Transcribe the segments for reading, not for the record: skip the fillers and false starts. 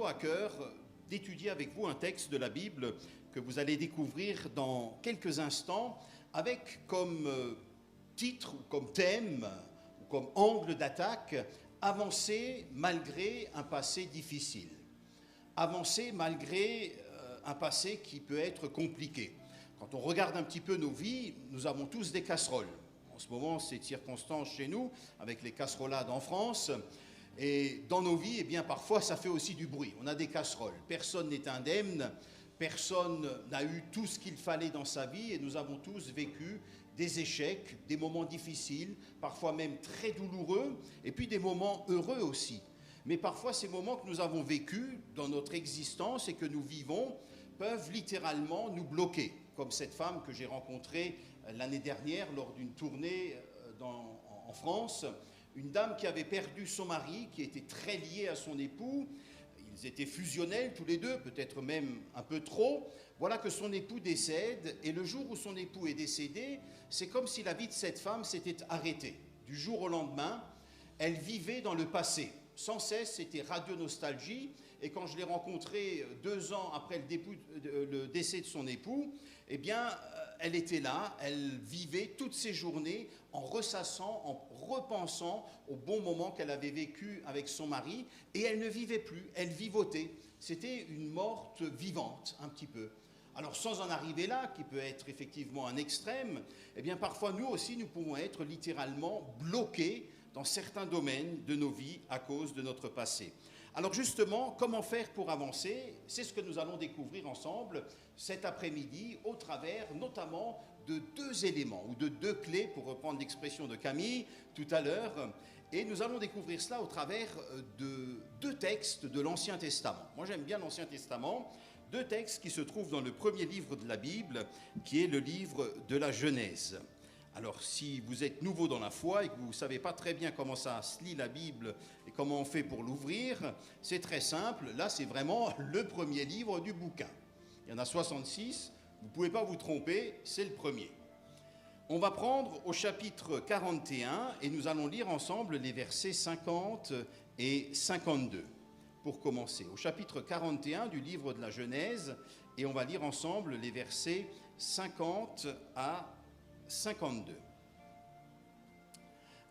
à cœur d'étudier avec vous un texte de la Bible que vous allez découvrir dans quelques instants avec comme titre ou comme thème ou comme angle d'attaque « Avancer malgré un passé difficile ». Avancer malgré un passé qui peut être compliqué. Quand on regarde un petit peu nos vies, nous avons tous des casseroles. En ce moment, c'est de circonstance chez nous, avec les casserolades en France. Et dans nos vies, eh bien, parfois, ça fait aussi du bruit. On a des casseroles. Personne n'est indemne. Personne n'a eu tout ce qu'il fallait dans sa vie. Et nous avons tous vécu des échecs, des moments difficiles, parfois même très douloureux, et puis des moments heureux aussi. Mais parfois, ces moments que nous avons vécus dans notre existence et que nous vivons peuvent littéralement nous bloquer, comme cette femme que j'ai rencontrée l'année dernière lors d'une tournée en France, une dame qui avait perdu son mari, qui était très liée à son époux. Ils étaient fusionnels tous les deux, peut-être même un peu trop. Voilà que son époux décède, et le jour où son époux est décédé, c'est comme si la vie de cette femme s'était arrêtée. Du jour au lendemain, elle vivait dans le passé. Sans cesse, c'était radio-nostalgie. Et quand je l'ai rencontrée 2 ans après le décès de son époux, eh bien, elle était là, elle vivait toutes ses journées en ressassant, en repensant aux bons moments qu'elle avait vécu avec son mari. Et elle ne vivait plus, elle vivotait. C'était une morte vivante, un petit peu. Alors, sans en arriver là, qui peut être effectivement un extrême, eh bien, parfois, nous aussi, nous pouvons être littéralement bloqués dans certains domaines de nos vies à cause de notre passé. Alors justement, comment faire pour avancer? C'est ce que nous allons découvrir ensemble cet après-midi au travers notamment de 2 éléments ou de 2 clés, pour reprendre l'expression de Camille tout à l'heure. Et nous allons découvrir cela au travers de 2 textes de l'Ancien Testament. Moi j'aime bien l'Ancien Testament, 2 textes qui se trouvent dans le premier livre de la Bible, qui est le livre de la Genèse. Alors, si vous êtes nouveau dans la foi et que vous ne savez pas très bien comment ça se lit la Bible et comment on fait pour l'ouvrir, c'est très simple. Là, c'est vraiment le premier livre du bouquin. Il y en a 66, vous ne pouvez pas vous tromper, c'est le premier. On va prendre au chapitre 41 et nous allons lire ensemble les versets 50 et 52 pour commencer. Au chapitre 41 du livre de la Genèse, et on va lire ensemble les versets 50 à 52.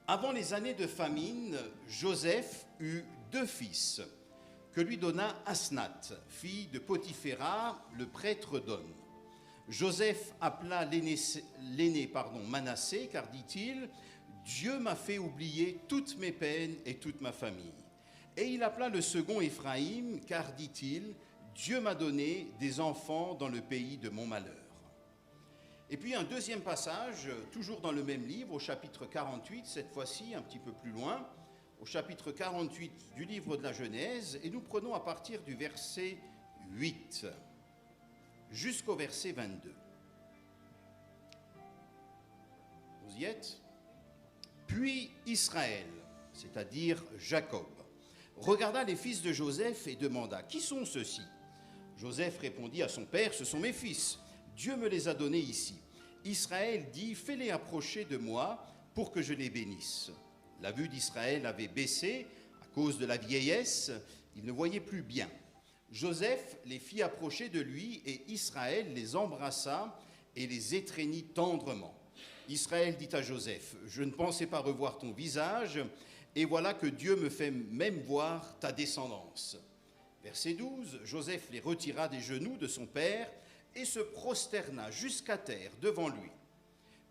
Avant les années de famine, Joseph eut 2 fils, que lui donna Asnath, fille de Potiphéra, le prêtre d'On. Joseph appela l'aîné Manassé, car dit-il, « Dieu m'a fait oublier toutes mes peines et toute ma famille. » Et il appela le second Éphraïm, car dit-il, « Dieu m'a donné des enfants dans le pays de mon malheur. » Et puis un deuxième passage, toujours dans le même livre, au chapitre 48, cette fois-ci un petit peu plus loin, au chapitre 48 du livre de la Genèse, et nous prenons à partir du verset 8 jusqu'au verset 22. Vous y êtes? Puis Israël, c'est-à-dire Jacob, regarda les fils de Joseph et demanda, « Qui sont ceux-ci » Joseph répondit à son père, « Ce sont mes fils. Dieu me les a donnés ici. » Israël dit, « Fais-les approcher de moi pour que je les bénisse. » La vue d'Israël avait baissé à cause de la vieillesse, il ne voyait plus bien. Joseph les fit approcher de lui et Israël les embrassa et les étreignit tendrement. Israël dit à Joseph, « Je ne pensais pas revoir ton visage, et voilà que Dieu me fait même voir ta descendance. » Verset 12, Joseph les retira des genoux de son père et se prosterna jusqu'à terre devant lui.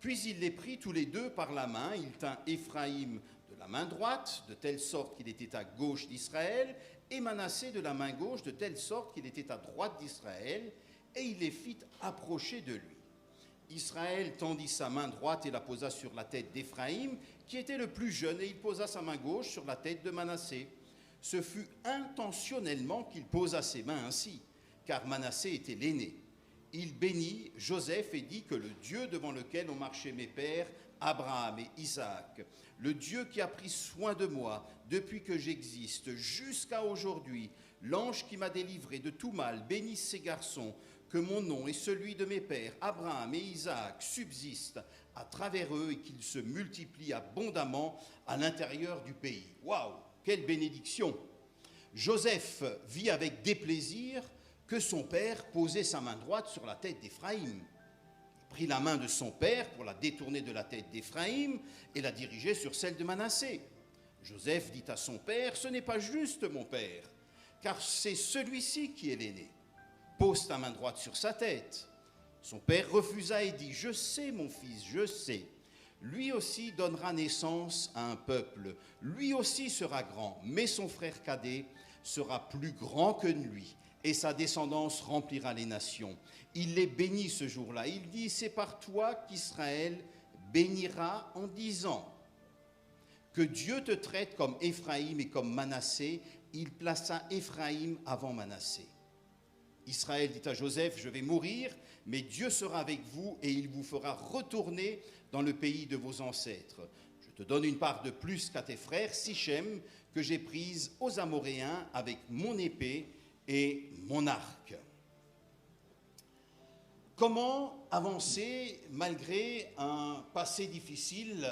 Puis il les prit tous les 2 par la main, il tint Éphraïm de la main droite, de telle sorte qu'il était à gauche d'Israël, et Manassé de la main gauche, de telle sorte qu'il était à droite d'Israël, et il les fit approcher de lui. Israël tendit sa main droite et la posa sur la tête d'Éphraïm, qui était le plus jeune, et il posa sa main gauche sur la tête de Manassé. Ce fut intentionnellement qu'il posa ses mains ainsi, car Manassé était l'aîné. Il bénit Joseph et dit que le Dieu devant lequel ont marché mes pères, Abraham et Isaac, le Dieu qui a pris soin de moi depuis que j'existe jusqu'à aujourd'hui, l'ange qui m'a délivré de tout mal, bénisse ces garçons, que mon nom et celui de mes pères, Abraham et Isaac, subsistent à travers eux et qu'ils se multiplient abondamment à l'intérieur du pays. Waouh, quelle bénédiction! Joseph vit avec déplaisir que son père posait sa main droite sur la tête d'Éphraïm. Il prit la main de son père pour la détourner de la tête d'Éphraïm et la diriger sur celle de Manassé. Joseph dit à son père, « Ce n'est pas juste, mon père, car c'est celui-ci qui est l'aîné. Pose ta main droite sur sa tête. » Son père refusa et dit, « Je sais, mon fils, je sais. Lui aussi donnera naissance à un peuple. Lui aussi sera grand, mais son frère cadet sera plus grand que lui. Et sa descendance remplira les nations. » Il les bénit ce jour-là. Il dit, « C'est par toi qu'Israël bénira en disant, que Dieu te traite comme Éphraïm et comme Manassé. » Il plaça Éphraïm avant Manassé. Israël dit à Joseph, « Je vais mourir, mais Dieu sera avec vous et il vous fera retourner dans le pays de vos ancêtres. Je te donne une part de plus qu'à tes frères, Sichem, que j'ai prise aux Amoréens avec mon épée et mon arc. » Comment avancer malgré un passé difficile,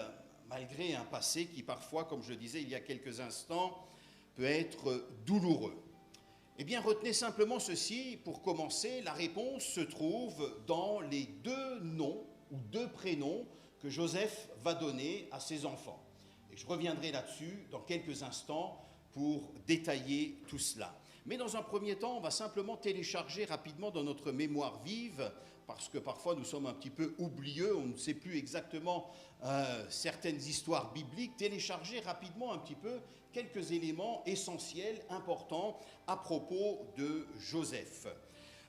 malgré un passé qui parfois, comme je le disais il y a quelques instants, peut être douloureux? Eh bien, retenez simplement ceci, pour commencer, la réponse se trouve dans les deux noms ou deux prénoms que Joseph va donner à ses enfants. Et je reviendrai là-dessus dans quelques instants pour détailler tout cela. Mais dans un premier temps, on va simplement télécharger rapidement dans notre mémoire vive, parce que parfois nous sommes un petit peu oublieux, on ne sait plus exactement certaines histoires bibliques, télécharger rapidement un petit peu quelques éléments essentiels, importants à propos de Joseph.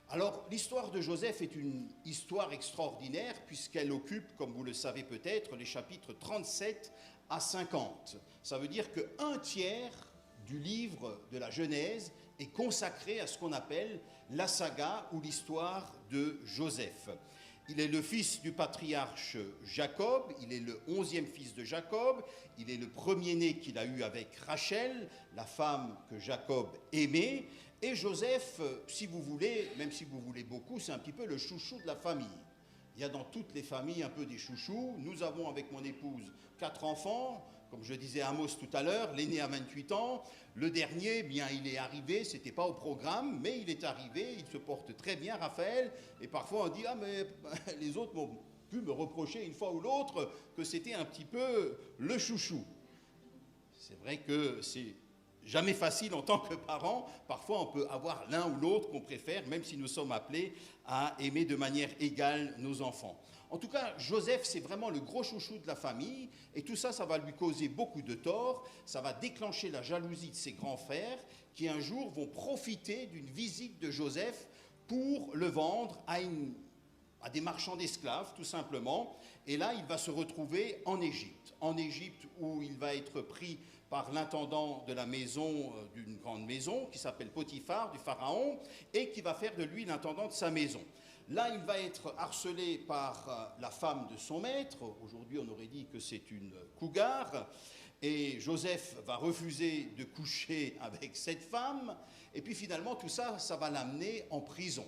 Alors, l'histoire de Joseph est une histoire extraordinaire puisqu'elle occupe, comme vous le savez peut-être, les chapitres 37 à 50. Ça veut dire qu'un tiers du livre de la Genèse est consacré à ce qu'on appelle la saga ou l'histoire de Joseph. Il est le fils du patriarche Jacob, il est le 11e fils de Jacob, il est le premier-né qu'il a eu avec Rachel, la femme que Jacob aimait, et Joseph, si vous voulez, même si vous voulez beaucoup, c'est un petit peu le chouchou de la famille. Il y a dans toutes les familles un peu des chouchous. Nous avons avec mon épouse 4 enfants, comme je disais à Amos tout à l'heure, l'aîné a 28 ans, le dernier, bien, il est arrivé, ce n'était pas au programme, mais il est arrivé, il se porte très bien, Raphaël, et parfois on dit, ah mais les autres m'ont pu me reprocher une fois ou l'autre que c'était un petit peu le chouchou. C'est vrai que c'est jamais facile en tant que parent, parfois on peut avoir l'un ou l'autre qu'on préfère, même si nous sommes appelés à aimer de manière égale nos enfants. En tout cas, Joseph, c'est vraiment le gros chouchou de la famille, et tout ça, ça va lui causer beaucoup de tort, ça va déclencher la jalousie de ses grands frères, qui un jour vont profiter d'une visite de Joseph pour le vendre à des marchands d'esclaves, tout simplement, et là, il va se retrouver en Égypte où il va être pris par l'intendant de la maison, d'une grande maison, qui s'appelle Potiphar, du Pharaon, et qui va faire de lui l'intendant de sa maison. Là, il va être harcelé par la femme de son maître. Aujourd'hui, on aurait dit que c'est une cougar. Et Joseph va refuser de coucher avec cette femme. Et puis finalement, tout ça, ça va l'amener en prison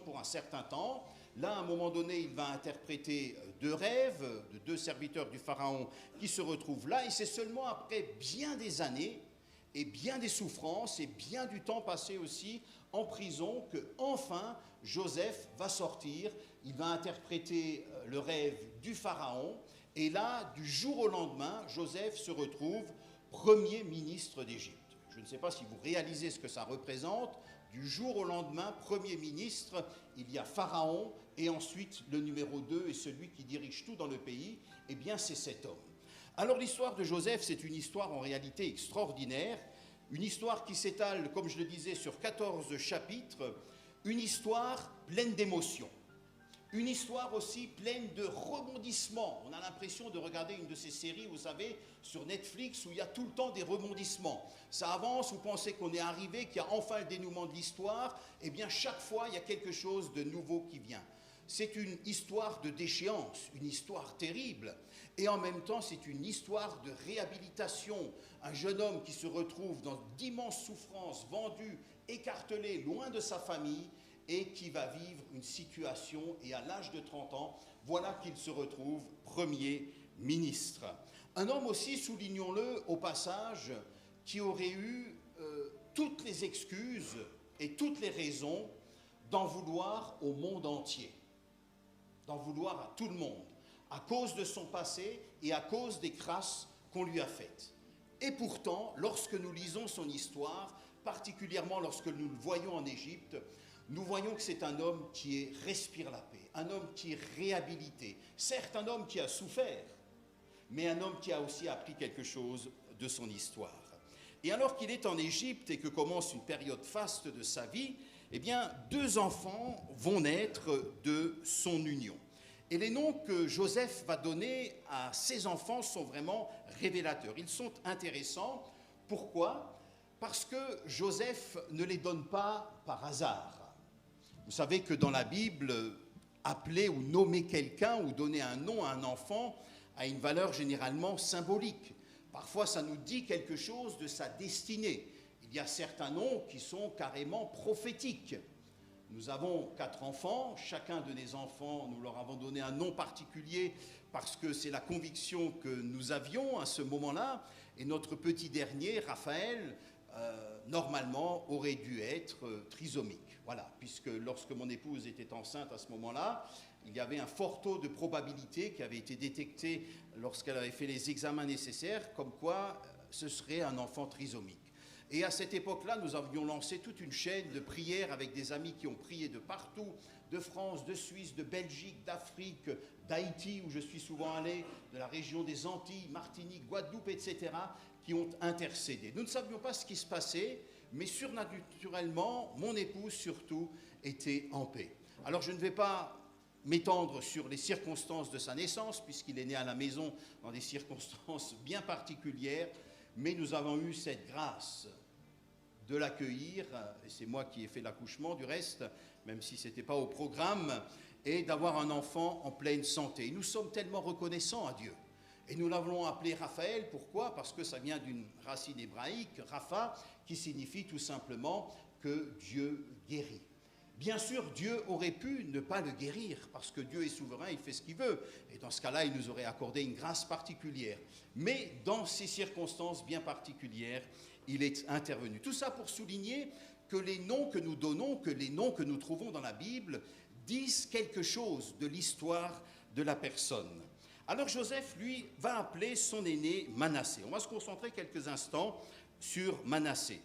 pour un certain temps. Là, à un moment donné, il va interpréter 2 rêves de 2 serviteurs du Pharaon qui se retrouvent là. Et c'est seulement après bien des années et bien des souffrances et bien du temps passé aussi en prison que enfin Joseph va sortir. Il va interpréter le rêve du Pharaon. Et là, du jour au lendemain, Joseph se retrouve premier ministre d'Égypte. Je ne sais pas si vous réalisez ce que ça représente. Du jour au lendemain, premier ministre, il y a Pharaon, et ensuite le numéro 2 est celui qui dirige tout dans le pays. Eh bien, c'est cet homme. Alors, l'histoire de Joseph, c'est une histoire en réalité extraordinaire, une histoire qui s'étale, comme je le disais, sur 14 chapitres, une histoire pleine d'émotions. Une histoire aussi pleine de rebondissements. On a l'impression de regarder une de ces séries, vous savez, sur Netflix, où il y a tout le temps des rebondissements. Ça avance, vous pensez qu'on est arrivé, qu'il y a enfin le dénouement de l'histoire. Eh bien, chaque fois, il y a quelque chose de nouveau qui vient. C'est une histoire de déchéance, une histoire terrible. Et en même temps, c'est une histoire de réhabilitation. Un jeune homme qui se retrouve dans d'immenses souffrances, vendu, écartelé, loin de sa famille, et qui va vivre une situation, et à l'âge de 30 ans, voilà qu'il se retrouve Premier ministre. Un homme aussi, soulignons-le au passage, qui aurait eu toutes les excuses et toutes les raisons d'en vouloir au monde entier, d'en vouloir à tout le monde, à cause de son passé et à cause des crasses qu'on lui a faites. Et pourtant, lorsque nous lisons son histoire, particulièrement lorsque nous le voyons en Égypte, nous voyons que c'est un homme qui respire la paix, un homme qui est réhabilité, certes un homme qui a souffert, mais un homme qui a aussi appris quelque chose de son histoire. Et alors qu'il est en Égypte et que commence une période faste de sa vie, eh bien, 2 enfants vont naître de son union. Et les noms que Joseph va donner à ses enfants sont vraiment révélateurs. Ils sont intéressants. Pourquoi ? Parce que Joseph ne les donne pas par hasard. Vous savez que dans la Bible, appeler ou nommer quelqu'un ou donner un nom à un enfant a une valeur généralement symbolique. Parfois, ça nous dit quelque chose de sa destinée. Il y a certains noms qui sont carrément prophétiques. Nous avons 4 enfants. Chacun de nos enfants, nous leur avons donné un nom particulier parce que c'est la conviction que nous avions à ce moment-là. Et notre petit dernier, Raphaël, normalement aurait dû être trisomique. Voilà, puisque lorsque mon épouse était enceinte à ce moment-là, il y avait un fort taux de probabilité qui avait été détecté lorsqu'elle avait fait les examens nécessaires, comme quoi ce serait un enfant trisomique. Et à cette époque-là, nous avions lancé toute une chaîne de prières avec des amis qui ont prié de partout, de France, de Suisse, de Belgique, d'Afrique, d'Haïti, où je suis souvent allé, de la région des Antilles, Martinique, Guadeloupe, etc., qui ont intercédé. Nous ne savions pas ce qui se passait, mais surnaturellement, mon épouse surtout était en paix. Alors je ne vais pas m'étendre sur les circonstances de sa naissance, puisqu'il est né à la maison dans des circonstances bien particulières, mais nous avons eu cette grâce de l'accueillir, et c'est moi qui ai fait l'accouchement du reste, même si ce n'était pas au programme, et d'avoir un enfant en pleine santé. Et nous sommes tellement reconnaissants à Dieu. Et nous l'avons appelé Raphaël, pourquoi ? Parce que ça vient d'une racine hébraïque, Rapha, qui signifie tout simplement que Dieu guérit. Bien sûr, Dieu aurait pu ne pas le guérir, parce que Dieu est souverain, il fait ce qu'il veut. Et dans ce cas-là, il nous aurait accordé une grâce particulière. Mais dans ces circonstances bien particulières, il est intervenu. Tout ça pour souligner que les noms que nous donnons, que les noms que nous trouvons dans la Bible, disent quelque chose de l'histoire de la personne. Alors Joseph, lui, va appeler son aîné Manassé. On va se concentrer quelques instants sur Manassé.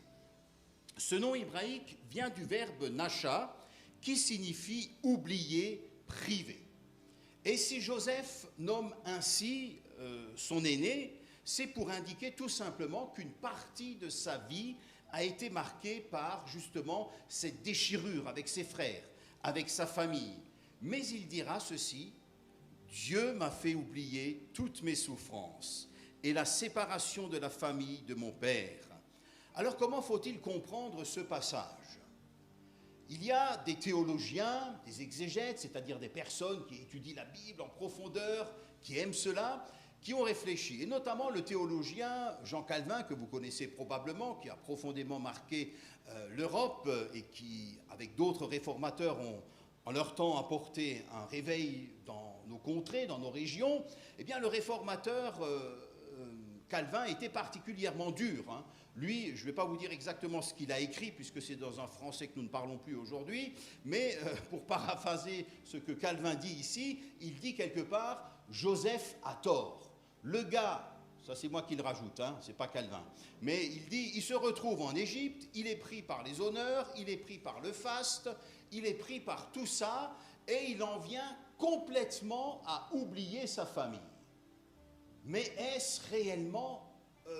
Ce nom hébraïque vient du verbe nacha, qui signifie oublier, priver. Et si Joseph nomme ainsi son aîné, c'est pour indiquer tout simplement qu'une partie de sa vie a été marquée par justement cette déchirure avec ses frères, avec sa famille. Mais il dira ceci: Dieu m'a fait oublier toutes mes souffrances et la séparation de la famille de mon père. Alors comment faut-il comprendre ce passage ? Il y a des théologiens, des exégètes, c'est-à-dire des personnes qui étudient la Bible en profondeur, qui aiment cela, qui ont réfléchi. Et notamment le théologien Jean Calvin, que vous connaissez probablement, qui a profondément marqué l'Europe et qui, avec d'autres réformateurs, ont en leur temps apporté un réveil dans nos contrées, dans nos régions. Eh bien, le réformateur Calvin était particulièrement dur. Lui, je ne vais pas vous dire exactement ce qu'il a écrit, puisque c'est dans un français que nous ne parlons plus aujourd'hui, mais pour paraphraser ce que Calvin dit ici, il dit quelque part « Joseph a tort ». Le gars, ça c'est moi qui le rajoute, c'est pas Calvin, mais il dit, il se retrouve en Égypte, il est pris par les honneurs, il est pris par le faste, il est pris par tout ça, et il en vient complètement à oublier sa famille. Mais est-ce réellement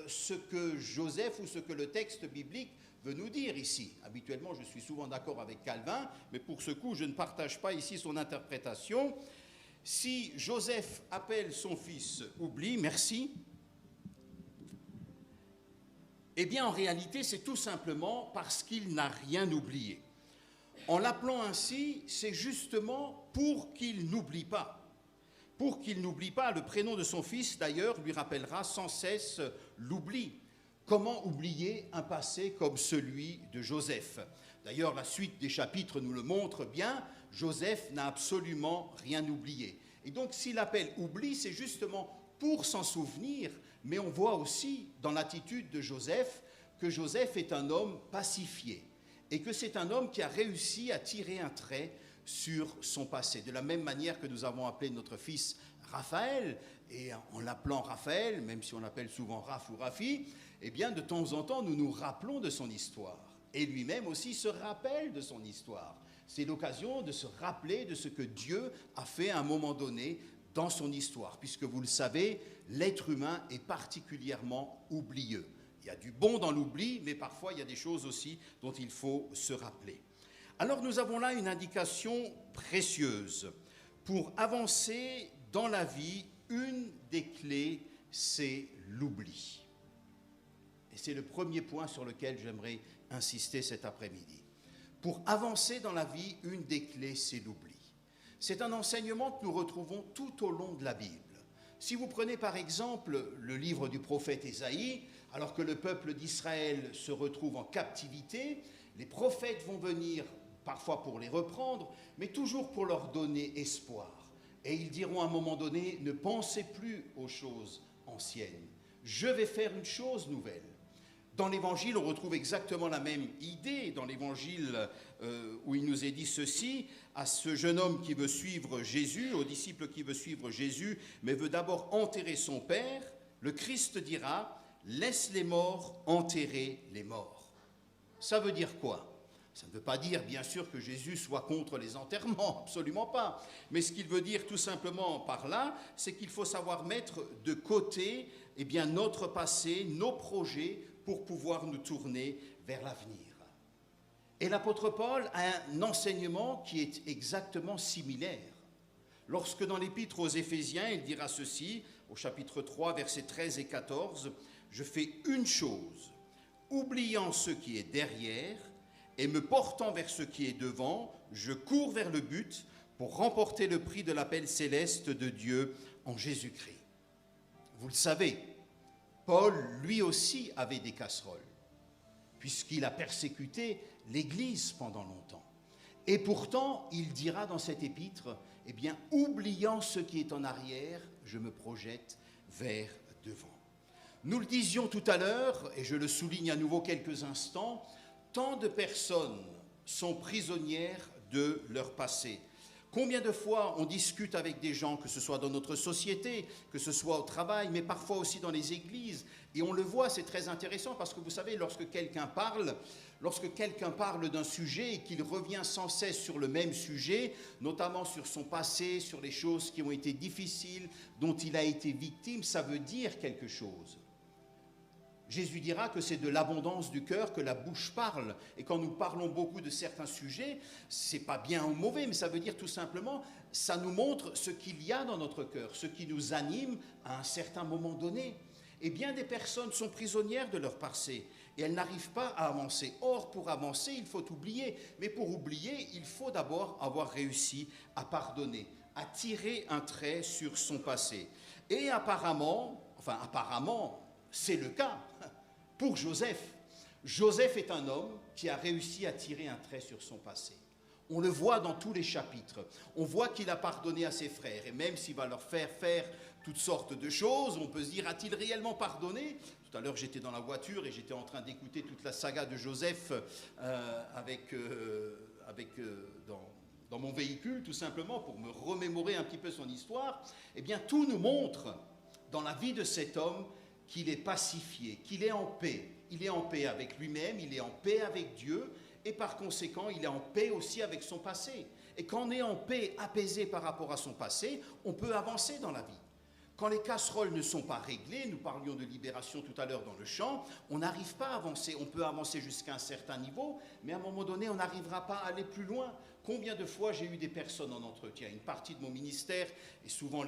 ce que Joseph ou ce que le texte biblique veut nous dire ici? Habituellement, je suis souvent d'accord avec Calvin, mais pour ce coup, je ne partage pas ici son interprétation. Si Joseph appelle son fils « oublie », merci, eh bien, en réalité, c'est tout simplement parce qu'il n'a rien oublié. En l'appelant ainsi, c'est justement pour qu'il n'oublie pas. Pour qu'il n'oublie pas, le prénom de son fils, d'ailleurs, lui rappellera sans cesse l'oubli. Comment oublier un passé comme celui de Joseph? D'ailleurs, la suite des chapitres nous le montre bien, Joseph n'a absolument rien oublié. Et donc, s'il appelle oubli, c'est justement pour s'en souvenir, mais on voit aussi dans l'attitude de Joseph que Joseph est un homme pacifié et que c'est un homme qui a réussi à tirer un trait sur son passé. De la même manière que nous avons appelé notre fils Raphaël, et en l'appelant Raphaël, même si on l'appelle souvent Raph ou Rafi, eh bien de temps en temps nous nous rappelons de son histoire. Et lui-même aussi se rappelle de son histoire. C'est l'occasion de se rappeler de ce que Dieu a fait à un moment donné dans son histoire, puisque vous le savez, l'être humain est particulièrement oublieux. Il y a du bon dans l'oubli, mais parfois il y a des choses aussi dont il faut se rappeler. Alors nous avons là une indication précieuse. Pour avancer dans la vie, une des clés, c'est l'oubli. Et c'est le premier point sur lequel j'aimerais insister cet après-midi. Pour avancer dans la vie, une des clés, c'est l'oubli. C'est un enseignement que nous retrouvons tout au long de la Bible. Si vous prenez par exemple le livre du prophète Ésaïe, alors que le peuple d'Israël se retrouve en captivité, les prophètes vont venir parfois pour les reprendre, mais toujours pour leur donner espoir. Et ils diront à un moment donné, ne pensez plus aux choses anciennes. Je vais faire une chose nouvelle. Dans l'Évangile, on retrouve exactement la même idée. Dans l'Évangile où il nous est dit ceci, à ce jeune homme qui veut suivre Jésus, au disciple qui veut suivre Jésus, mais veut d'abord enterrer son père, le Christ dira, laisse les morts enterrer les morts. Ça veut dire quoi ? Ça ne veut pas dire, bien sûr, que Jésus soit contre les enterrements, absolument pas. Mais ce qu'il veut dire tout simplement par là, c'est qu'il faut savoir mettre de côté notre passé, nos projets, pour pouvoir nous tourner vers l'avenir. Et l'apôtre Paul a un enseignement qui est exactement similaire. Lorsque dans l'épître aux Éphésiens, il dira ceci, au chapitre 3, versets 13 et 14, « Je fais une chose, oubliant ce qui est derrière, et me portant vers ce qui est devant, je cours vers le but pour remporter le prix de l'appel céleste de Dieu en Jésus-Christ. » Vous le savez, Paul, lui aussi, avait des casseroles, puisqu'il a persécuté l'Église pendant longtemps. Et pourtant, il dira dans cet épître, oubliant ce qui est en arrière, je me projette vers devant. Nous le disions tout à l'heure, et je le souligne à nouveau quelques instants, tant de personnes sont prisonnières de leur passé. Combien de fois on discute avec des gens, que ce soit dans notre société, que ce soit au travail, mais parfois aussi dans les églises, et on le voit, c'est très intéressant parce que vous savez, lorsque quelqu'un parle d'un sujet et qu'il revient sans cesse sur le même sujet, notamment sur son passé, sur les choses qui ont été difficiles, dont il a été victime, ça veut dire quelque chose. Jésus dira que c'est de l'abondance du cœur que la bouche parle. Et quand nous parlons beaucoup de certains sujets, c'est pas bien ou mauvais, mais ça veut dire tout simplement, ça nous montre ce qu'il y a dans notre cœur, ce qui nous anime à un certain moment donné. Et bien des personnes sont prisonnières de leur passé et elles n'arrivent pas à avancer. Or, pour avancer, il faut oublier. Mais pour oublier, il faut d'abord avoir réussi à pardonner, à tirer un trait sur son passé. Et apparemment, c'est le cas pour Joseph. Joseph est un homme qui a réussi à tirer un trait sur son passé. On le voit dans tous les chapitres. On voit qu'il a pardonné à ses frères. Et même s'il va leur faire toutes sortes de choses, on peut se dire, a-t-il réellement pardonné ? Tout à l'heure, j'étais dans la voiture et j'étais en train d'écouter toute la saga de Joseph dans mon véhicule, tout simplement, pour me remémorer un petit peu son histoire. Eh bien, tout nous montre, dans la vie de cet homme, qu'il est pacifié, qu'il est en paix. Il est en paix avec lui-même, il est en paix avec Dieu, et par conséquent, il est en paix aussi avec son passé. Et quand on est en paix, apaisé par rapport à son passé, on peut avancer dans la vie. Quand les casseroles ne sont pas réglées, nous parlions de libération tout à l'heure dans le chant, on n'arrive pas à avancer. On peut avancer jusqu'à un certain niveau, mais à un moment donné, on n'arrivera pas à aller plus loin. Combien de fois j'ai eu des personnes en entretien ? Une partie de mon ministère est souvent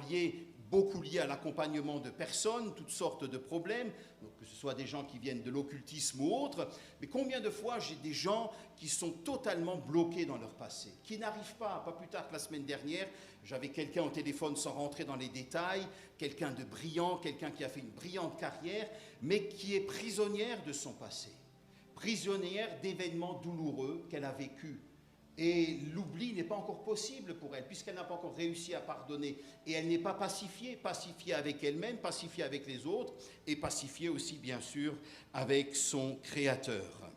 beaucoup liée à l'accompagnement de personnes, toutes sortes de problèmes, donc que ce soit des gens qui viennent de l'occultisme ou autres, mais combien de fois j'ai des gens qui sont totalement bloqués dans leur passé, qui n'arrivent pas plus tard que la semaine dernière, j'avais quelqu'un au téléphone sans rentrer dans les détails, quelqu'un de brillant, quelqu'un qui a fait une brillante carrière, mais qui est prisonnière de son passé, prisonnière d'événements douloureux qu'elle a vécus. Et l'oubli n'est pas encore possible pour elle, puisqu'elle n'a pas encore réussi à pardonner. Et elle n'est pas pacifiée, pacifiée avec elle-même, pacifiée avec les autres, et pacifiée aussi, bien sûr, avec son Créateur.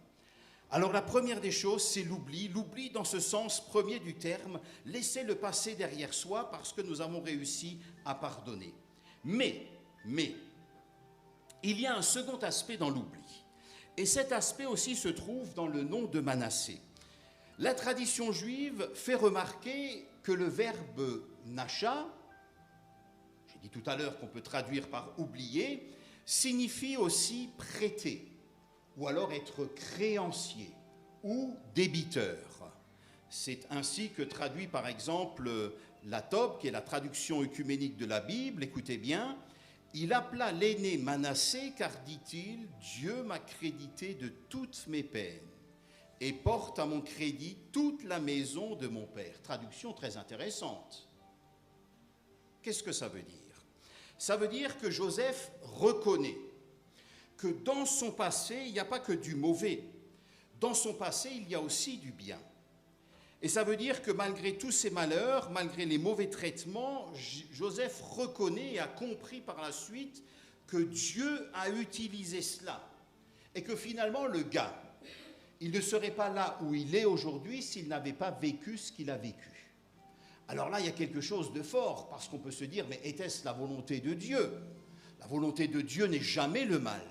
Alors la première des choses, c'est l'oubli. L'oubli dans ce sens premier du terme, laisser le passé derrière soi parce que nous avons réussi à pardonner. Mais, il y a un second aspect dans l'oubli. Et cet aspect aussi se trouve dans le nom de Manassé. La tradition juive fait remarquer que le verbe nacha, j'ai dit tout à l'heure qu'on peut traduire par oublier, signifie aussi prêter, ou alors être créancier ou débiteur. C'est ainsi que traduit par exemple la Tob, qui est la traduction œcuménique de la Bible. Écoutez bien, il appela l'aîné Manassé car, dit-il, Dieu m'a crédité de toutes mes peines et porte à mon crédit toute la maison de mon père. Traduction très intéressante. Qu'est-ce que ça veut dire? Ça veut dire que Joseph reconnaît que dans son passé, il n'y a pas que du mauvais. Dans son passé, il y a aussi du bien. Et ça veut dire que malgré tous ses malheurs, malgré les mauvais traitements, Joseph reconnaît et a compris par la suite que Dieu a utilisé cela. Et que finalement, le gars, il ne serait pas là où il est aujourd'hui s'il n'avait pas vécu ce qu'il a vécu. Alors là, il y a quelque chose de fort, parce qu'on peut se dire, mais était-ce la volonté de Dieu? La volonté de Dieu n'est jamais le mal.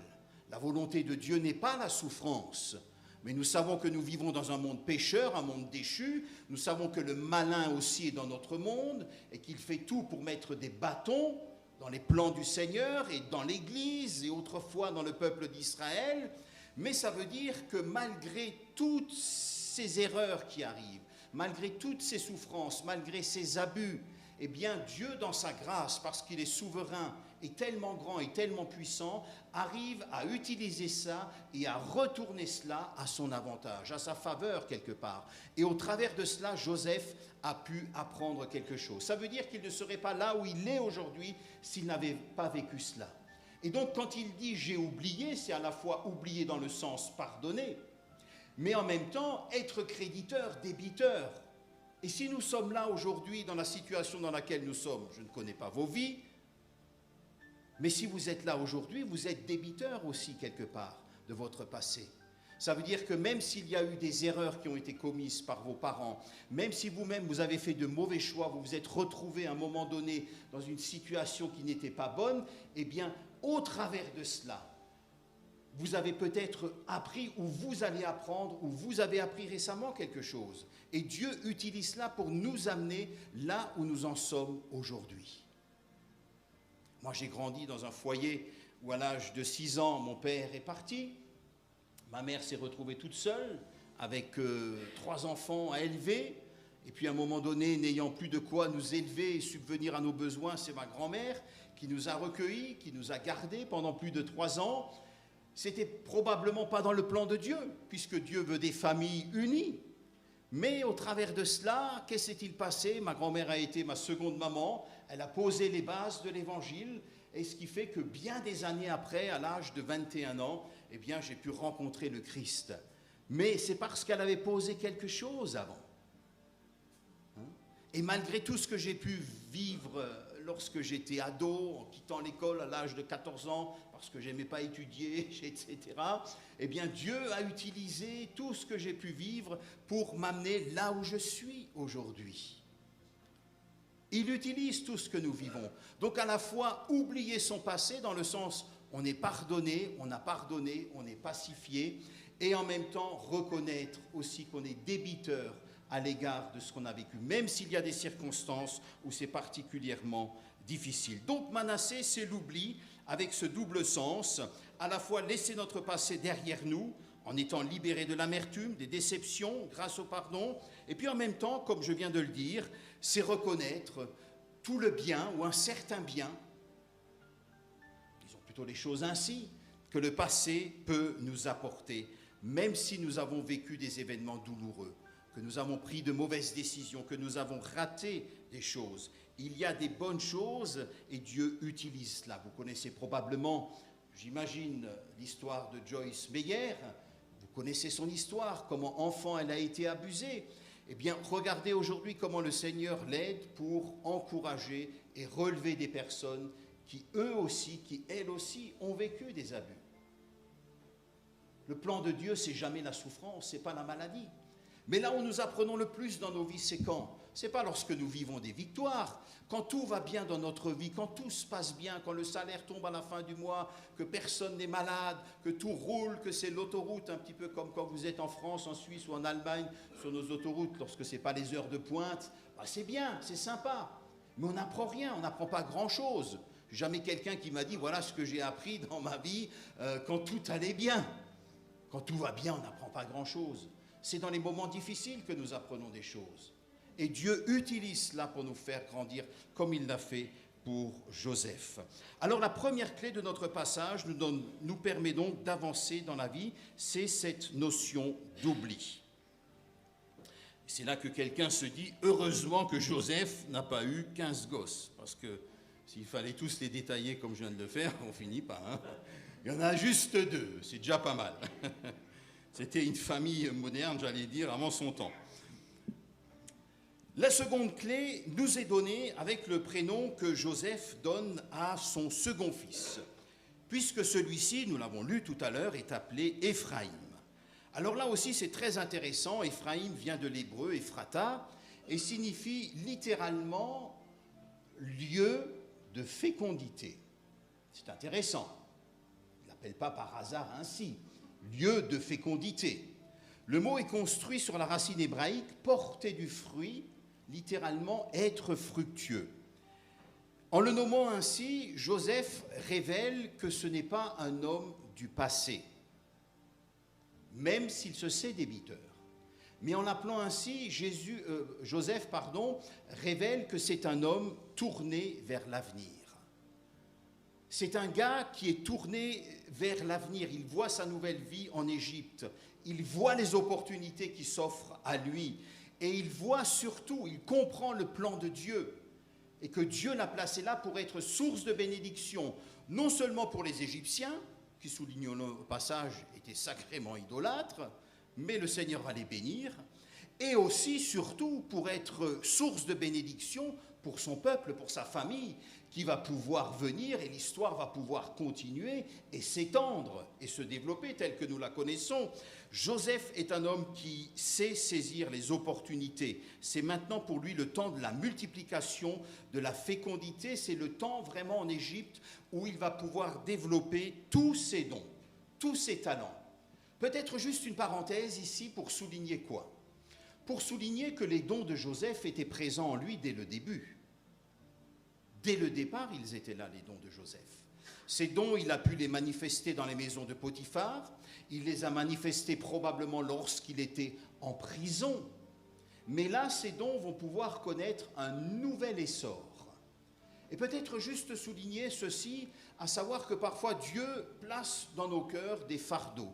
La volonté de Dieu n'est pas la souffrance. Mais nous savons que nous vivons dans un monde pécheur, un monde déchu. Nous savons que le malin aussi est dans notre monde et qu'il fait tout pour mettre des bâtons dans les plans du Seigneur et dans l'Église et autrefois dans le peuple d'Israël. Mais ça veut dire que malgré toutes ces erreurs qui arrivent, malgré toutes ces souffrances, malgré ces abus, eh bien Dieu dans sa grâce, parce qu'il est souverain et tellement grand et tellement puissant, arrive à utiliser ça et à retourner cela à son avantage, à sa faveur quelque part. Et au travers de cela, Joseph a pu apprendre quelque chose. Ça veut dire qu'il ne serait pas là où il est aujourd'hui s'il n'avait pas vécu cela. Et donc quand il dit « j'ai oublié », c'est à la fois oublier dans le sens pardonner, mais en même temps être créditeur, débiteur. Et si nous sommes là aujourd'hui dans la situation dans laquelle nous sommes, je ne connais pas vos vies, mais si vous êtes là aujourd'hui, vous êtes débiteur aussi quelque part de votre passé. Ça veut dire que même s'il y a eu des erreurs qui ont été commises par vos parents, même si vous-même vous avez fait de mauvais choix, vous vous êtes retrouvé à un moment donné dans une situation qui n'était pas bonne, eh bien, au travers de cela, vous avez peut-être appris ou vous allez apprendre ou vous avez appris récemment quelque chose. Et Dieu utilise cela pour nous amener là où nous en sommes aujourd'hui. Moi, j'ai grandi dans un foyer où à l'âge de 6 ans, mon père est parti. Ma mère s'est retrouvée toute seule avec 3 enfants à élever. Et puis à un moment donné, n'ayant plus de quoi nous élever et subvenir à nos besoins, c'est ma grand-mère qui nous a recueillis, qui nous a gardés pendant plus de 3 ans. C'était probablement pas dans le plan de Dieu, puisque Dieu veut des familles unies. Mais au travers de cela, qu'est-ce qui s'est-il passé? Ma grand-mère a été ma seconde maman, elle a posé les bases de l'Évangile, et ce qui fait que bien des années après, à l'âge de 21 ans, eh bien, j'ai pu rencontrer le Christ. Mais c'est parce qu'elle avait posé quelque chose avant. Et malgré tout ce que j'ai pu vivre lorsque j'étais ado, en quittant l'école à l'âge de 14 ans, parce que je n'aimais pas étudier, etc., eh bien Dieu a utilisé tout ce que j'ai pu vivre pour m'amener là où je suis aujourd'hui. Il utilise tout ce que nous vivons. Donc à la fois oublier son passé dans le sens on est pardonné, on a pardonné, on est pacifié, et en même temps reconnaître aussi qu'on est débiteur à l'égard de ce qu'on a vécu, même s'il y a des circonstances où c'est particulièrement difficile. Donc Manassé, c'est l'oubli avec ce double sens, à la fois laisser notre passé derrière nous, en étant libéré de l'amertume, des déceptions, grâce au pardon, et puis en même temps, comme je viens de le dire, c'est reconnaître tout le bien ou un certain bien, disons plutôt les choses ainsi, que le passé peut nous apporter, même si nous avons vécu des événements douloureux, que nous avons pris de mauvaises décisions, que nous avons raté des choses. Il y a des bonnes choses et Dieu utilise cela. Vous connaissez probablement, j'imagine, l'histoire de Joyce Meyer. Vous connaissez son histoire, comment enfant elle a été abusée. Eh bien, regardez aujourd'hui comment le Seigneur l'aide pour encourager et relever des personnes qui, eux aussi, qui, elles aussi, ont vécu des abus. Le plan de Dieu, c'est jamais la souffrance, c'est pas la maladie. Mais là où nous apprenons le plus dans nos vies, c'est quand? C'est pas lorsque nous vivons des victoires, quand tout va bien dans notre vie, quand tout se passe bien, quand le salaire tombe à la fin du mois, que personne n'est malade, que tout roule, que c'est l'autoroute, un petit peu comme quand vous êtes en France, en Suisse ou en Allemagne, sur nos autoroutes, lorsque ce n'est pas les heures de pointe, bah c'est bien, c'est sympa. Mais on n'apprend rien, on n'apprend pas grand-chose. Jamais quelqu'un qui m'a dit, voilà ce que j'ai appris dans ma vie quand tout allait bien. Quand tout va bien, on n'apprend pas grand-chose. C'est dans les moments difficiles que nous apprenons des choses. Et Dieu utilise cela pour nous faire grandir comme il l'a fait pour Joseph. Alors la première clé de notre passage nous permet donc d'avancer dans la vie, c'est cette notion d'oubli. C'est là que quelqu'un se dit, heureusement que Joseph n'a pas eu 15 gosses, parce que s'il fallait tous les détailler comme je viens de le faire, on finit pas. Hein. Il y en a juste 2, c'est déjà pas mal. C'était une famille moderne, j'allais dire, avant son temps. La seconde clé nous est donnée avec le prénom que Joseph donne à son second fils, puisque celui-ci, nous l'avons lu tout à l'heure, est appelé Éphraïm. Alors là aussi, c'est très intéressant. Éphraïm vient de l'hébreu Ephrata et signifie littéralement lieu de fécondité. C'est intéressant. Il ne l'appelle pas par hasard ainsi. Lieu de fécondité. Le mot est construit sur la racine hébraïque porter du fruit, littéralement être fructueux. En le nommant ainsi, Joseph révèle que ce n'est pas un homme du passé, même s'il se sait débiteur. Mais en l'appelant ainsi, Joseph révèle que c'est un homme tourné vers l'avenir. C'est un gars qui est tourné vers l'avenir. Il voit sa nouvelle vie en Égypte. Il voit les opportunités qui s'offrent à lui. Et il voit surtout, il comprend le plan de Dieu. Et que Dieu l'a placé là pour être source de bénédiction, non seulement pour les Égyptiens, qui, soulignons-le au passage, étaient sacrément idolâtres, mais le Seigneur va les bénir, et aussi, surtout, pour être source de bénédiction pour son peuple, pour sa famille, qui va pouvoir venir et l'histoire va pouvoir continuer et s'étendre et se développer telle que nous la connaissons. Joseph est un homme qui sait saisir les opportunités. C'est maintenant pour lui le temps de la multiplication, de la fécondité. C'est le temps vraiment en Égypte où il va pouvoir développer tous ses dons, tous ses talents. Peut-être juste une parenthèse ici pour souligner quoi? Pour souligner que les dons de Joseph étaient présents en lui dès le début. Dès le départ, ils étaient là, les dons de Joseph. Ces dons, il a pu les manifester dans les maisons de Potiphar. Il les a manifestés probablement lorsqu'il était en prison. Mais là, ces dons vont pouvoir connaître un nouvel essor. Et peut-être juste souligner ceci, à savoir que parfois Dieu place dans nos cœurs des fardeaux.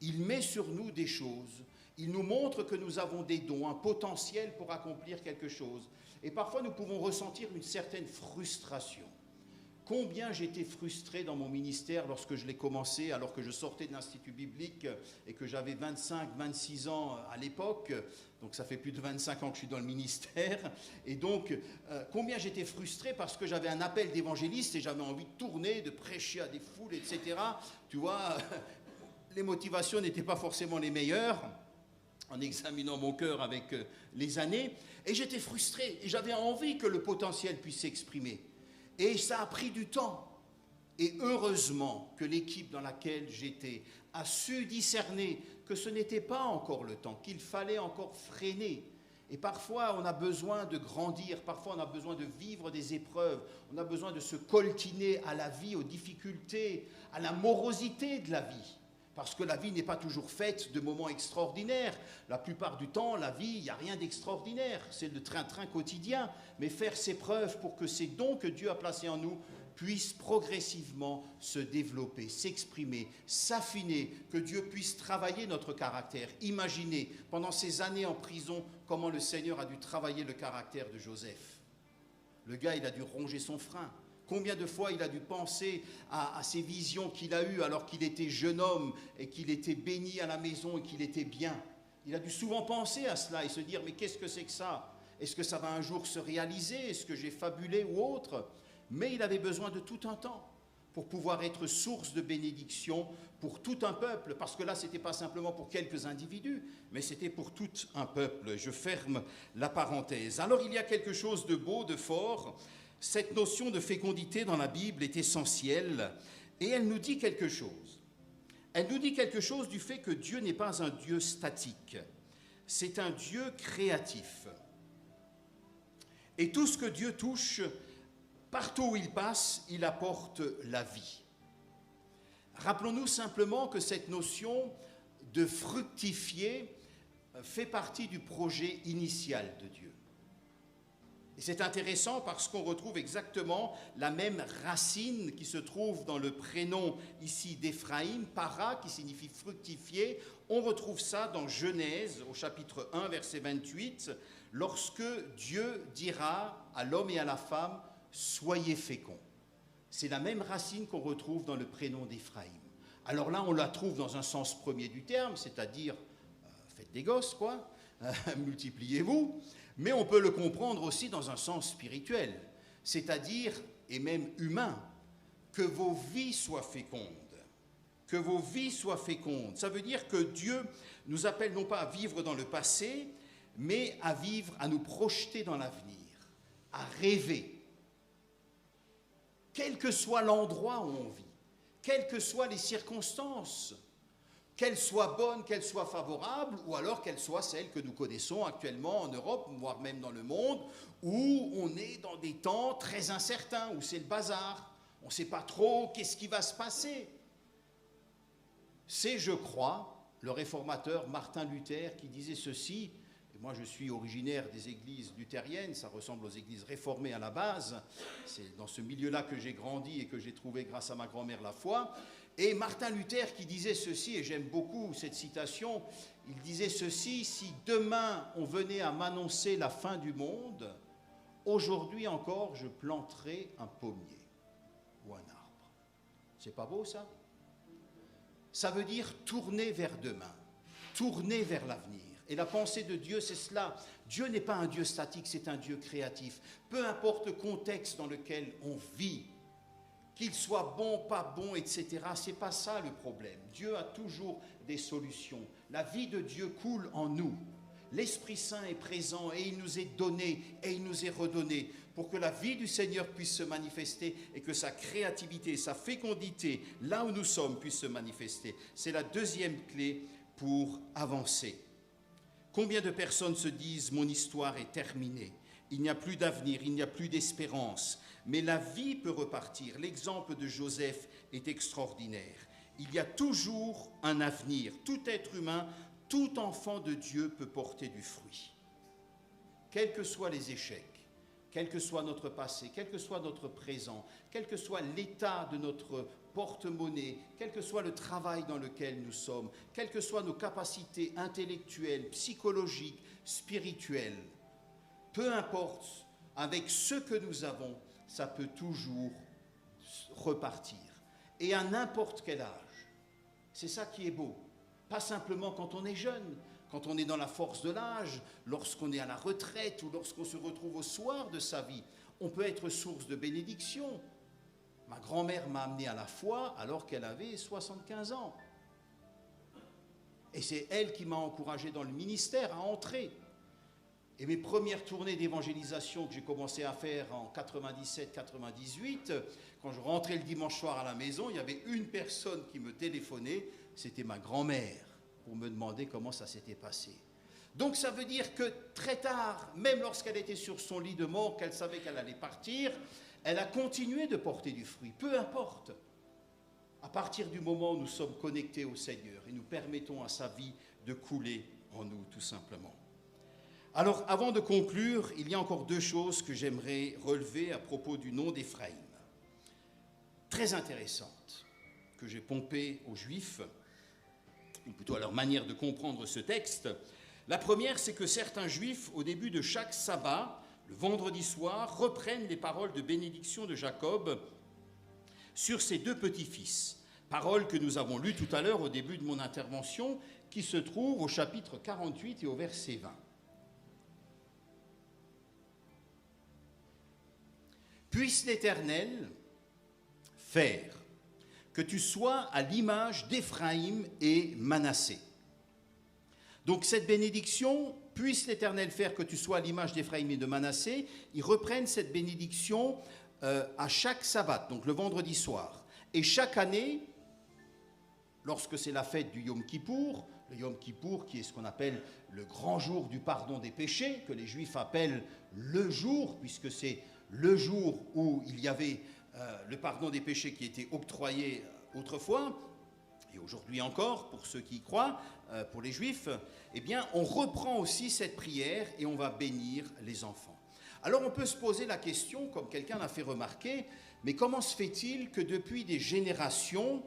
Il met sur nous des choses. Il nous montre que nous avons des dons, un potentiel pour accomplir quelque chose. Et parfois, nous pouvons ressentir une certaine frustration. Combien j'étais frustré dans mon ministère lorsque je l'ai commencé, alors que je sortais de l'Institut biblique et que j'avais 25, 26 ans à l'époque. Donc, ça fait plus de 25 ans que je suis dans le ministère. Et donc, combien j'étais frustré parce que j'avais un appel d'évangéliste et j'avais envie de tourner, de prêcher à des foules, etc. Tu vois, les motivations n'étaient pas forcément les meilleures, en examinant mon cœur avec les années, et j'étais frustré, et j'avais envie que le potentiel puisse s'exprimer. Et ça a pris du temps. Et heureusement que l'équipe dans laquelle j'étais a su discerner que ce n'était pas encore le temps, qu'il fallait encore freiner. Et parfois, on a besoin de grandir, parfois on a besoin de vivre des épreuves, on a besoin de se coltiner à la vie, aux difficultés, à la morosité de la vie. Parce que la vie n'est pas toujours faite de moments extraordinaires. La plupart du temps, la vie, il n'y a rien d'extraordinaire. C'est le train-train quotidien. Mais faire ses preuves pour que ces dons que Dieu a placés en nous puissent progressivement se développer, s'exprimer, s'affiner, que Dieu puisse travailler notre caractère. Imaginez, pendant ces années en prison, comment le Seigneur a dû travailler le caractère de Joseph. Le gars, il a dû ronger son frein. Combien de fois il a dû penser à ces visions qu'il a eues alors qu'il était jeune homme et qu'il était béni à la maison et qu'il était bien. Il a dû souvent penser à cela et se dire, mais qu'est-ce que c'est que ça? Est-ce que ça va un jour se réaliser? Est-ce que j'ai fabulé ou autre? Mais il avait besoin de tout un temps pour pouvoir être source de bénédiction pour tout un peuple, parce que là, ce n'était pas simplement pour quelques individus, mais c'était pour tout un peuple. Je ferme la parenthèse. Alors, il y a quelque chose de beau, de fort. Cette notion de fécondité dans la Bible est essentielle, et elle nous dit quelque chose. Elle nous dit quelque chose du fait que Dieu n'est pas un Dieu statique, c'est un Dieu créatif. Et tout ce que Dieu touche, partout où il passe, il apporte la vie. Rappelons-nous simplement que cette notion de fructifier fait partie du projet initial de Dieu. Et c'est intéressant parce qu'on retrouve exactement la même racine qui se trouve dans le prénom ici d'Éphraïm, para, qui signifie fructifier. On retrouve ça dans Genèse, au chapitre 1, verset 28, lorsque Dieu dira à l'homme et à la femme, soyez féconds. C'est la même racine qu'on retrouve dans le prénom d'Éphraïm. Alors là, on la trouve dans un sens premier du terme, c'est-à-dire faites des gosses, quoi, multipliez-vous, mais on peut le comprendre aussi dans un sens spirituel, c'est-à-dire, et même humain, que vos vies soient fécondes. Que vos vies soient fécondes. Ça veut dire que Dieu nous appelle non pas à vivre dans le passé, mais à vivre, à nous projeter dans l'avenir, à rêver. Quel que soit l'endroit où on vit, quelles que soient les circonstances, qu'elles soient bonnes, qu'elles soient favorables, ou alors qu'elles soient celles que nous connaissons actuellement en Europe, voire même dans le monde, où on est dans des temps très incertains, où c'est le bazar. On ne sait pas trop qu'est-ce qui va se passer. C'est, je crois, le réformateur Martin Luther qui disait ceci. Moi, je suis originaire des églises luthériennes, ça ressemble aux églises réformées à la base. C'est dans ce milieu-là que j'ai grandi et que j'ai trouvé, grâce à ma grand-mère, la foi. Et Martin Luther qui disait ceci, et j'aime beaucoup cette citation, il disait ceci: si demain on venait à m'annoncer la fin du monde, aujourd'hui encore je planterai un pommier ou un arbre. C'est pas beau ça? Ça veut dire tourner vers demain, tourner vers l'avenir. Et la pensée de Dieu, c'est cela. Dieu n'est pas un Dieu statique, c'est un Dieu créatif. Peu importe le contexte dans lequel on vit, qu'il soit bon, pas bon, etc., c'est pas ça le problème. Dieu a toujours des solutions. La vie de Dieu coule en nous. L'Esprit Saint est présent et il nous est donné et il nous est redonné pour que la vie du Seigneur puisse se manifester et que sa créativité, sa fécondité, là où nous sommes, puisse se manifester. C'est la deuxième clé pour avancer. Combien de personnes se disent « mon histoire est terminée, il n'y a plus d'avenir, il n'y a plus d'espérance ». Mais la vie peut repartir. L'exemple de Joseph est extraordinaire. Il y a toujours un avenir. Tout être humain, tout enfant de Dieu peut porter du fruit. Quels que soient les échecs, quel que soit notre passé, quel que soit notre présent, quel que soit l'état de notre porte-monnaie, quel que soit le travail dans lequel nous sommes, quelles que soient nos capacités intellectuelles, psychologiques, spirituelles, peu importe, avec ce que nous avons, ça peut toujours repartir. Et à n'importe quel âge. C'est ça qui est beau. Pas simplement quand on est jeune, quand on est dans la force de l'âge, lorsqu'on est à la retraite ou lorsqu'on se retrouve au soir de sa vie. On peut être source de bénédiction. Ma grand-mère m'a amené à la foi alors qu'elle avait 75 ans. Et c'est elle qui m'a encouragé dans le ministère à entrer. Et mes premières tournées d'évangélisation que j'ai commencé à faire en 97-98, quand je rentrais le dimanche soir à la maison, il y avait une personne qui me téléphonait, c'était ma grand-mère, pour me demander comment ça s'était passé. Donc ça veut dire que très tard, même lorsqu'elle était sur son lit de mort, qu'elle savait qu'elle allait partir, elle a continué de porter du fruit, peu importe. À partir du moment où nous sommes connectés au Seigneur et nous permettons à sa vie de couler en nous, tout simplement. Alors, avant de conclure, il y a encore deux choses que j'aimerais relever à propos du nom d'Éphraïm. Très intéressantes, que j'ai pompées aux Juifs, ou plutôt à leur manière de comprendre ce texte. La première, c'est que certains Juifs, au début de chaque sabbat, le vendredi soir, reprennent les paroles de bénédiction de Jacob sur ses deux petits-fils. Paroles que nous avons lues tout à l'heure au début de mon intervention, qui se trouve au chapitre 48 et au verset 20. Puisse l'Éternel faire que tu sois à l'image d'Éphraïm et Manassé. Donc cette bénédiction, puisse l'Éternel faire que tu sois à l'image d'Éphraïm et de Manassé, ils reprennent cette bénédiction à chaque sabbat, donc le vendredi soir. Et chaque année, lorsque c'est la fête du Yom Kippour, le Yom Kippour qui est ce qu'on appelle le grand jour du pardon des péchés, que les Juifs appellent le jour, puisque c'est le jour où il y avait le pardon des péchés qui était octroyé autrefois, et aujourd'hui encore, pour ceux qui y croient, pour les Juifs, eh bien, on reprend aussi cette prière et on va bénir les enfants. Alors on peut se poser la question, comme quelqu'un l'a fait remarquer, mais comment se fait-il que depuis des générations,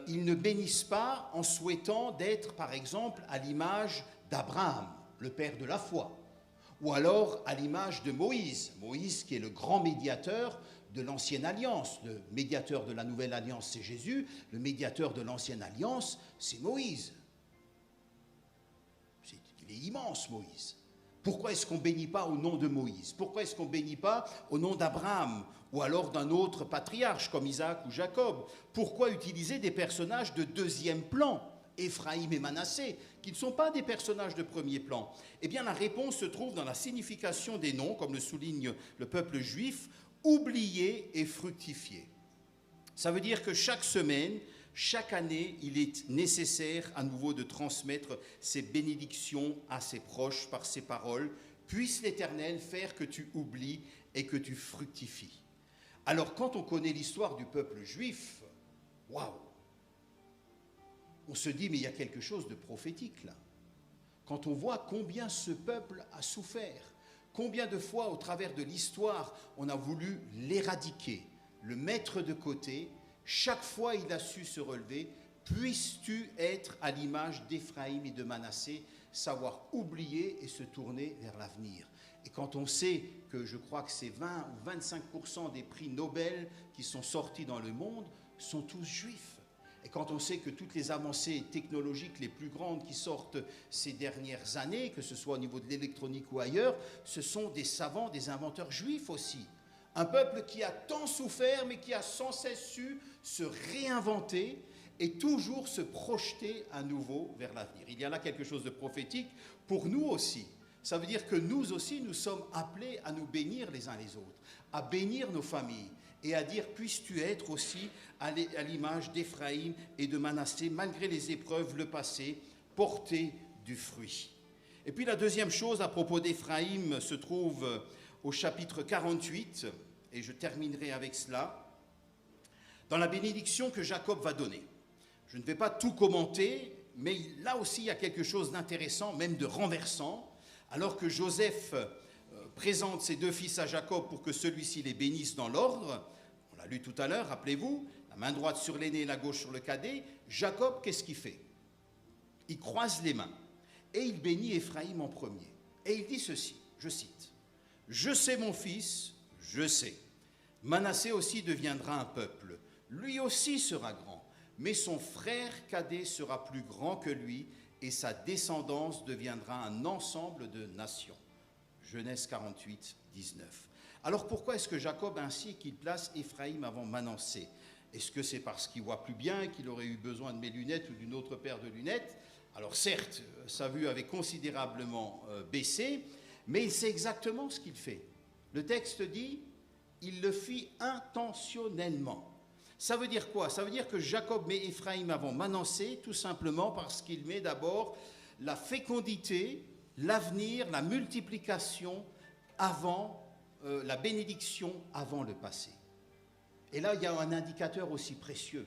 ils ne bénissent pas en souhaitant d'être, par exemple, à l'image d'Abraham, le père de la foi, ou alors à l'image de Moïse, Moïse qui est le grand médiateur de l'ancienne alliance. Le médiateur de la nouvelle alliance, c'est Jésus. Le médiateur de l'ancienne alliance, c'est Moïse. Il est immense, Moïse. Pourquoi est-ce qu'on ne bénit pas au nom de Moïse? Pourquoi est-ce qu'on ne bénit pas au nom d'Abraham ou alors d'un autre patriarche comme Isaac ou Jacob? Pourquoi utiliser des personnages de deuxième plan, Éphraïm et Manassé, qui ne sont pas des personnages de premier plan? Eh bien, la réponse se trouve dans la signification des noms, comme le souligne le peuple juif, oublier et fructifier. Ça veut dire que chaque semaine, chaque année, il est nécessaire à nouveau de transmettre ces bénédictions à ses proches par ces paroles. Puisse l'Éternel faire que tu oublies et que tu fructifies. Alors quand on connaît l'histoire du peuple juif, waouh, on se dit mais il y a quelque chose de prophétique là. Quand on voit combien ce peuple a souffert, combien de fois, au travers de l'histoire, on a voulu l'éradiquer, le mettre de côté. Chaque fois, il a su se relever. Puisses-tu être à l'image d'Éphraïm et de Manassé, savoir oublier et se tourner vers l'avenir. Et quand on sait que je crois que c'est 20 ou 25% des prix Nobel qui sont sortis dans le monde sont tous juifs. Et quand on sait que toutes les avancées technologiques les plus grandes qui sortent ces dernières années, que ce soit au niveau de l'électronique ou ailleurs, ce sont des savants, des inventeurs juifs aussi. Un peuple qui a tant souffert, mais qui a sans cesse su se réinventer et toujours se projeter à nouveau vers l'avenir. Il y a là quelque chose de prophétique pour nous aussi. Ça veut dire que nous aussi, nous sommes appelés à nous bénir les uns les autres, à bénir nos familles, et à dire, puisses-tu être aussi à l'image d'Éphraïm et de Manassé, malgré les épreuves, le passé, porter du fruit. Et puis la deuxième chose à propos d'Éphraïm se trouve au chapitre 48, et je terminerai avec cela, dans la bénédiction que Jacob va donner. Je ne vais pas tout commenter, mais là aussi il y a quelque chose d'intéressant, même de renversant, alors que Joseph présente ses deux fils à Jacob pour que celui-ci les bénisse dans l'ordre. On l'a lu tout à l'heure, rappelez-vous, la main droite sur l'aîné et la gauche sur le cadet. Jacob, qu'est-ce qu'il fait? Il croise les mains et il bénit Éphraïm en premier. Et il dit ceci, je cite, « Je sais mon fils, je sais. Manassé aussi deviendra un peuple. Lui aussi sera grand, mais son frère cadet sera plus grand que lui et sa descendance deviendra un ensemble de nations. » Genèse 48, 19. Alors pourquoi est-ce que Jacob ainsi qu'il place Éphraïm avant Manassé? Est-ce que c'est parce qu'il voit plus bien et qu'il aurait eu besoin de mes lunettes ou d'une autre paire de lunettes? Alors certes, sa vue avait considérablement baissé, mais c'est exactement ce qu'il fait. Le texte dit, il le fit intentionnellement. Ça veut dire quoi? Ça veut dire que Jacob met Éphraïm avant Manassé, tout simplement parce qu'il met d'abord la fécondité, l'avenir, la multiplication avant la bénédiction, avant le passé. Et là, il y a un indicateur aussi précieux,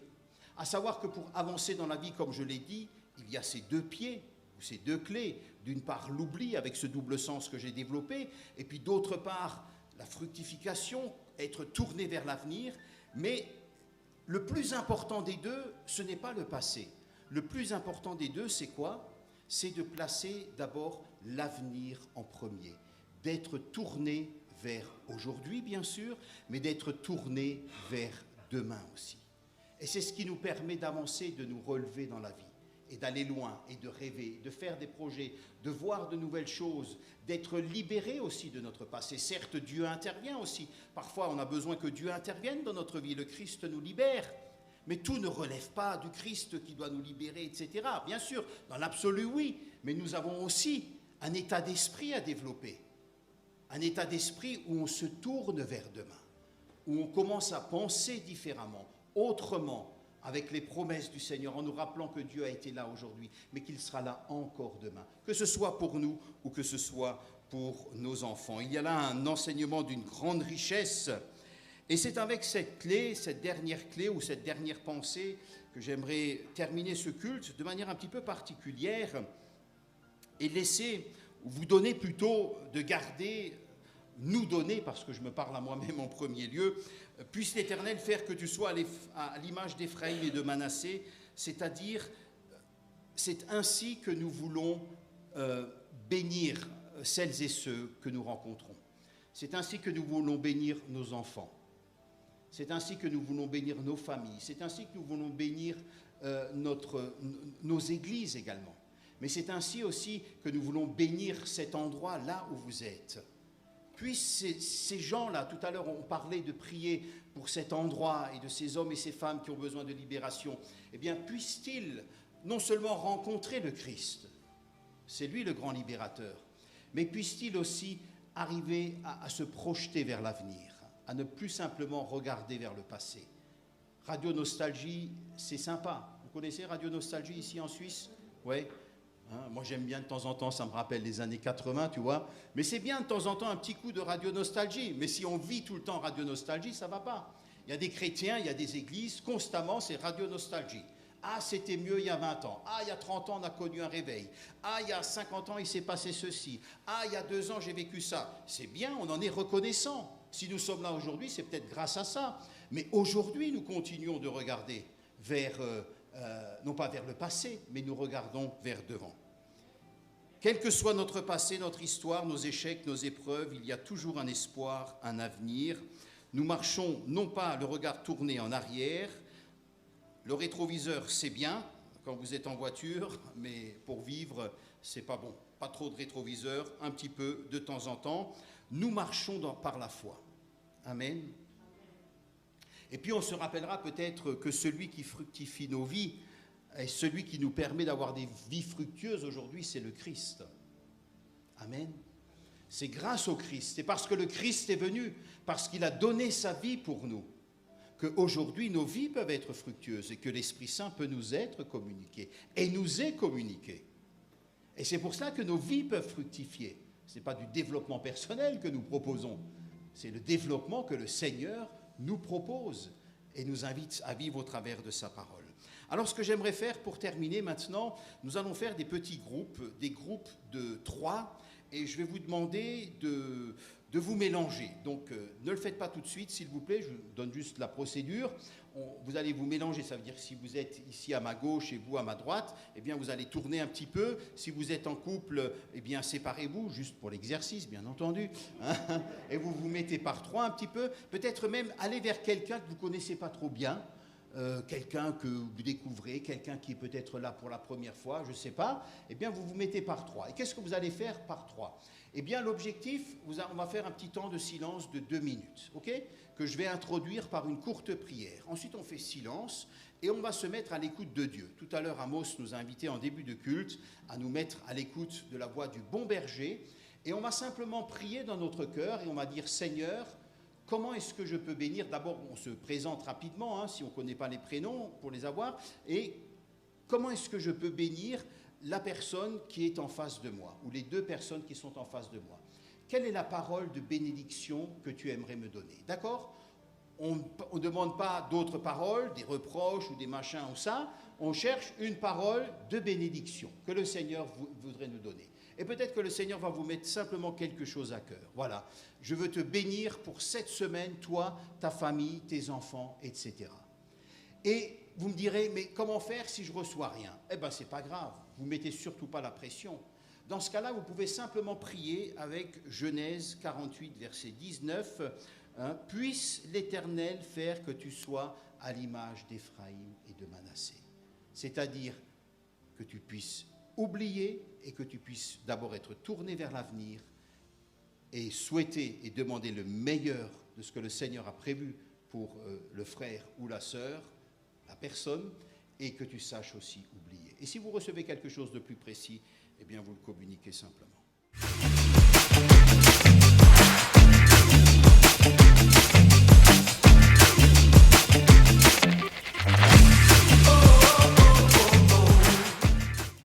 à savoir que pour avancer dans la vie, comme je l'ai dit, il y a ces deux pieds, ou ces deux clés. D'une part, l'oubli avec ce double sens que j'ai développé, et puis d'autre part, la fructification, être tourné vers l'avenir. Mais le plus important des deux, ce n'est pas le passé. Le plus important des deux, c'est quoi? C'est de placer d'abord l'avenir en premier, d'être tourné vers aujourd'hui, bien sûr, mais d'être tourné vers demain aussi. Et c'est ce qui nous permet d'avancer, de nous relever dans la vie. et d'aller loin, et de rêver, de faire des projets, de voir de nouvelles choses, d'être libéré aussi de notre passé. Certes, Dieu intervient aussi. Parfois, on a besoin que Dieu intervienne dans notre vie. Le Christ nous libère. Mais tout ne relève pas du Christ qui doit nous libérer, etc. Bien sûr, dans l'absolu, oui. Mais nous avons aussi un état d'esprit à développer. Un état d'esprit où on se tourne vers demain. Où on commence à penser différemment, autrement, avec les promesses du Seigneur, en nous rappelant que Dieu a été là aujourd'hui, mais qu'il sera là encore demain, que ce soit pour nous ou que ce soit pour nos enfants. Il y a là un enseignement d'une grande richesse, et c'est avec cette clé, cette dernière clé ou cette dernière pensée que j'aimerais terminer ce culte de manière un petit peu particulière et vous donner plutôt de garder, nous donner, parce que je me parle à moi-même en premier lieu, puisse l'Éternel faire que tu sois à l'image d'Éphraïm et de Manassé, c'est-à-dire, c'est ainsi que nous voulons bénir celles et ceux que nous rencontrons. C'est ainsi que nous voulons bénir nos enfants. C'est ainsi que nous voulons bénir nos familles. C'est ainsi que nous voulons bénir nos églises également. Mais c'est ainsi aussi que nous voulons bénir cet endroit là où vous êtes. Puissent ces gens-là, tout à l'heure on parlait de prier pour cet endroit et de ces hommes et ces femmes qui ont besoin de libération, eh bien puissent-ils non seulement rencontrer le Christ, c'est lui le grand libérateur, mais puissent-ils aussi arriver à se projeter vers l'avenir, à ne plus simplement regarder vers le passé. Radio Nostalgie, c'est sympa. Vous connaissez Radio Nostalgie ici en Suisse? Oui. Moi j'aime bien de temps en temps, ça me rappelle les années 80, tu vois. Mais c'est bien de temps en temps un petit coup de Radio Nostalgie. Mais si on vit tout le temps Radio Nostalgie, ça ne va pas. Il y a des chrétiens, il y a des églises, constamment c'est Radio Nostalgie. Ah, c'était mieux il y a 20 ans. Ah, il y a 30 ans, on a connu un réveil. Ah, il y a 50 ans, il s'est passé ceci. Ah, il y a 2 ans, j'ai vécu ça. C'est bien, on en est reconnaissant. Si nous sommes là aujourd'hui, c'est peut-être grâce à ça. Mais aujourd'hui, nous continuons de regarder vers, non pas vers le passé, mais nous regardons vers devant. Quel que soit notre passé, notre histoire, nos échecs, nos épreuves, il y a toujours un espoir, un avenir. Nous marchons non pas le regard tourné en arrière. Le rétroviseur, c'est bien quand vous êtes en voiture, mais pour vivre, c'est pas bon. Pas trop de rétroviseur, un petit peu de temps en temps. Nous marchons par la foi. Amen. Et puis on se rappellera peut-être que celui qui fructifie nos vies et celui qui nous permet d'avoir des vies fructueuses aujourd'hui, c'est le Christ. Amen. C'est grâce au Christ, c'est parce que le Christ est venu, parce qu'il a donné sa vie pour nous, qu'aujourd'hui nos vies peuvent être fructueuses et que l'Esprit Saint peut nous être communiqué et nous est communiqué. Et c'est pour cela que nos vies peuvent fructifier. Ce n'est pas du développement personnel que nous proposons, c'est le développement que le Seigneur nous propose et nous invite à vivre au travers de sa parole. Alors ce que j'aimerais faire pour terminer maintenant, nous allons faire des petits groupes, des groupes de 3, et je vais vous demander de vous mélanger. Donc ne le faites pas tout de suite, s'il vous plaît, je vous donne juste la procédure. Vous allez vous mélanger, ça veut dire que si vous êtes ici à ma gauche et vous à ma droite, eh bien vous allez tourner un petit peu. Si vous êtes en couple, eh bien séparez-vous, juste pour l'exercice, bien entendu. Hein, et vous vous mettez par 3 un petit peu. Peut-être même aller vers quelqu'un que vous ne connaissez pas trop bien. Quelqu'un que vous découvrez, quelqu'un qui est peut-être là pour la première fois, je ne sais pas, eh bien vous vous mettez par 3. Et qu'est-ce que vous allez faire par 3? Eh bien l'objectif, on va faire un petit temps de silence de 2 minutes, ok? Que je vais introduire par une courte prière. Ensuite on fait silence et on va se mettre à l'écoute de Dieu. Tout à l'heure Amos nous a invités en début de culte à nous mettre à l'écoute de la voix du bon berger et on va simplement prier dans notre cœur et on va dire Seigneur, comment est-ce que je peux bénir? D'abord, on se présente rapidement, si on ne connaît pas les prénoms, pour les avoir. Et comment est-ce que je peux bénir la personne qui est en face de moi, ou les 2 personnes qui sont en face de moi? Quelle est la parole de bénédiction que tu aimerais me donner? D'accord? On ne demande pas d'autres paroles, des reproches ou des machins ou ça. On cherche une parole de bénédiction que le Seigneur voudrait nous donner. Et peut-être que le Seigneur va vous mettre simplement quelque chose à cœur. Voilà, je veux te bénir pour cette semaine, toi, ta famille, tes enfants, etc. Et vous me direz, mais comment faire si je ne reçois rien? Eh bien, ce n'est pas grave, vous ne mettez surtout pas la pression. Dans ce cas-là, vous pouvez simplement prier avec Genèse 48, verset 19. Puisse l'Éternel faire que tu sois à l'image d'Éphraïm et de Manassé. C'est-à-dire que tu puisses oublier et que tu puisses d'abord être tourné vers l'avenir et souhaiter et demander le meilleur de ce que le Seigneur a prévu pour le frère ou la sœur, la personne, et que tu saches aussi oublier. Et si vous recevez quelque chose de plus précis, eh bien vous le communiquez simplement.